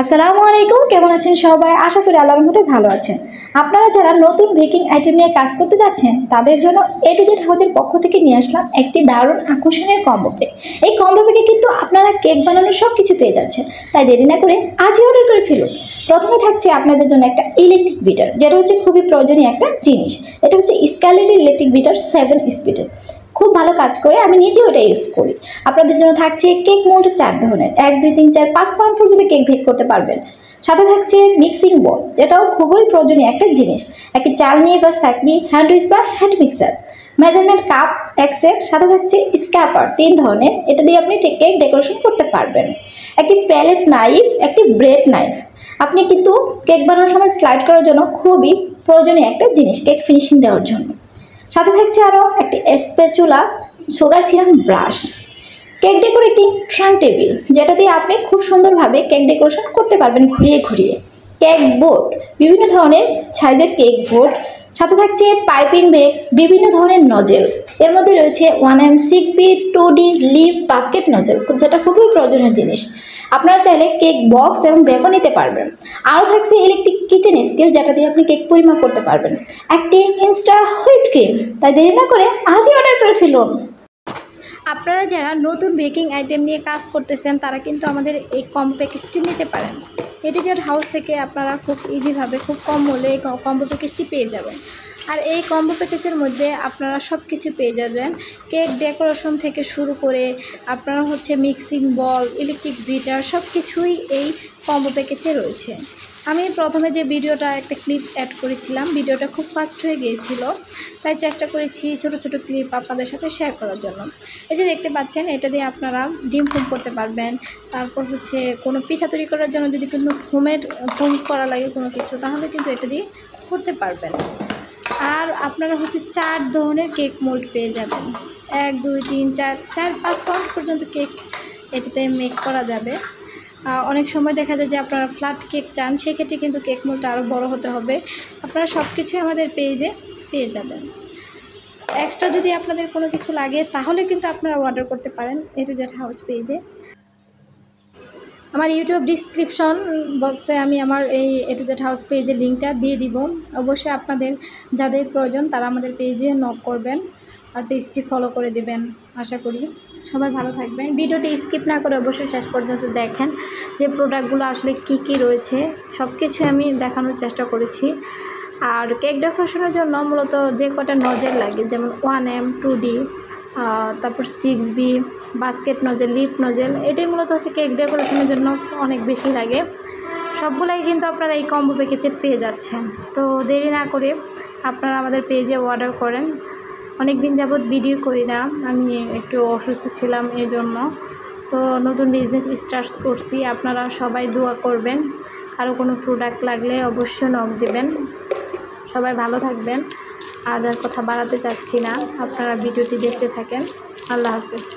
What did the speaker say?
আসসালামু আলাইকুম, কেমন আছেন সবাই? আশা করি আল্লাহর রহমতে ভালো আছেন। আপনারা যারা নতুন বেকিং আইটেম নিয়ে কাজ করতে যাচ্ছেন তাদের জন্য এ টু জেড হাউজের পক্ষ থেকে নিয়ে আসলাম একটি দারুণ আকর্ষণীয় কম্বো প্যাক। এই কম্বো প্যাকে কিন্তু আপনারা কেক বানানোর সব কিছু পেয়ে যাচ্ছেন, তাই দেরি না করে আজই অর্ডার করে ফেলুন। প্রথমে থাকছে আপনাদের জন্য একটা ইলেকট্রিক বিটার, যেটা হচ্ছে খুবই প্রয়োজনীয় একটা জিনিস। এটা হচ্ছে স্কাইলাইটের ইলেকট্রিক বিটার 7 স্পিডের, খুব ভালো কাজ করে, আমি নিজেও এটা ইউজ করি। আপনাদের জন্য থাকছে কেক মোল্ড 4 ধরনের, 1 2 3 4 5 পাউন্ড পর্যন্ত কেক বেক করতে পারবেন। সাথে থাকছে মিক্সিং বোল, যেটাও খুবই প্রয়োজনীয় একটা জিনিস, একটি চালনি বা ছাঁকনি, হ্যান্ড উইচ বা hand mixer, measurement cup 1 set. সাথে থাকছে স্ক্যাপার 3 ধরনের, এটা দিয়ে আপনি কেক ডেকোরেশন করতে পারবেন। একটি প্যালেট নাইফ, একটি ব্রেড নাইফ, আপনি কিন্তু কেক বানানোর সময় স্লাইড করার জন্য খুবই প্রয়োজনীয় একটা জিনিস কেক ফিনিশিং দেওয়ার জন্য। সাথে থাকছে আরও একটি spatula, sugar syrup brush, cake decorating turntable, যেটা দিয়ে আপনি খুব সুন্দরভাবে কেক ডেকোরেশন করতে পারবেন ঘুরিয়ে ঘুরিয়ে। কেক বোর্ড, বিভিন্ন ধরনের সাইজের কেক বোর্ড। সাথে থাকছে পাইপিং ব্যাগ, বিভিন্ন ধরনের নজেল, এর মধ্যে রয়েছে 1M 6B 2D lip basket nozzle, যেটা খুবই প্রয়োজনীয় জিনিস। আপনারা চাইলে কেক বক্স এবং ব্যাগও নিতে পারবেন। আরও থাকছে ইলেকট্রিক কিচেন স্কেল, যেটা দিয়ে আপনি কেক পরিমাপ করতে পারবেন। একটি ইনস্টা হুইপ ক্রিম, তাই দেরি না করে আজই অর্ডার করে ফেলুন। আপনারা যারা নতুন বেকিং আইটেম নিয়ে কাজ করতেছেন তারা কিন্তু আমাদের এই কম্বো প্যাকেজটি নিতে পারেন। এ টু জেড হাউস থেকে আপনারা খুব ইজিভাবে খুব কম মূল্যে এই কম্বো প্যাকেজটি পেয়ে যাবেন। আর এই কম্বো প্যাকেজের মধ্যে আপনারা সব কিছু পেয়ে যাবেন, কেক ডেকোরেশন থেকে শুরু করে আপনারা হচ্ছে মিক্সিং বল, ইলেকট্রিক বিটার, সব কিছুই এই কম্বো প্যাকেজে রয়েছে। আমি প্রথমে যে ভিডিওটা একটা ক্লিপ অ্যাড করেছিলাম, ভিডিওটা খুব ফাস্ট হয়ে গিয়েছিল, তাই চেষ্টা করেছি ছোট ছোট ক্লিপ আপনাদের সাথে শেয়ার করার জন্য। এই যে দেখতে পাচ্ছেন, এটা দিয়ে আপনারা ডিম ফোম করতে পারবেন। তারপর হচ্ছে কোনো পিঠা তৈরি করার জন্য যদি কোনো ফোম করা লাগে কোনো কিছু, তাহলে কিন্তু এটা দিয়ে করতে পারবেন। আর আপনারা হচ্ছে 4 ধরনের কেক মোল্ড পেয়ে যাবেন, 1 2 3 4 5 পাউন্ড পর্যন্ত কেক এটাতে মেক করা যাবে। অনেক সময় দেখা যায় যে আপনারা ফ্ল্যাট কেক চান, সেক্ষেত্রে কিন্তু কেক মোল্ডটা আরও বড় হতে হবে। আপনারা সব কিছুই আমাদের পেজে পেয়ে যাবেন। এক্সট্রা যদি আপনাদের কোনো কিছু লাগে তাহলে কিন্তু আপনারা অর্ডার করতে পারেন এ টু জেড হাউস পেজে। আমার ইউটিউব ডিসক্রিপশন বক্সে আমি আমার এই এ টু জেড হাউস পেজের লিঙ্কটা দিয়ে দিব। অবশ্যই আপনাদের যাদের প্রয়োজন তারা আমাদের পেজে নক করবেন আর পেজটি ফলো করে দেবেন। আশা করি সবাই ভালো থাকবেন। ভিডিওটি স্কিপ না করে অবশ্যই শেষ পর্যন্ত দেখেন যে প্রোডাক্টগুলো আসলে কি কি রয়েছে, সব কিছু আমি দেখানোর চেষ্টা করেছি। আর কেক ডেকোরেশনের জন্য মূলত যে কটা নজেল লাগে, যেমন 1M 2D, তারপর 6B basket nozzle, lip nozzle, এটাই মূলত হচ্ছে কেক ডেকোরেশনের জন্য অনেক বেশি লাগে। সবগুলাই কিন্তু আপনারা এই কম্বো প্যাকেজে পেয়ে যাচ্ছেন। তো দেরি না করে আপনারা আমাদের পেজে অর্ডার করেন। অনেক দিন যাবৎ ভিডিও করি না, আমি একটু অসুস্থ ছিলাম এই জন্য। তো নতুন বিজনেস স্টার্ট করছি, আপনারা সবাই দোয়া করবেন। কারো কোনো প্রোডাক্ট লাগলে অবশ্যই নক দেবেন। সবাই ভালো থাকবেন। আজ আর কথা বাড়াতে চাচ্ছি না, আপনারা ভিডিওটি দেখতে থাকেন। আল্লাহ হাফেজ।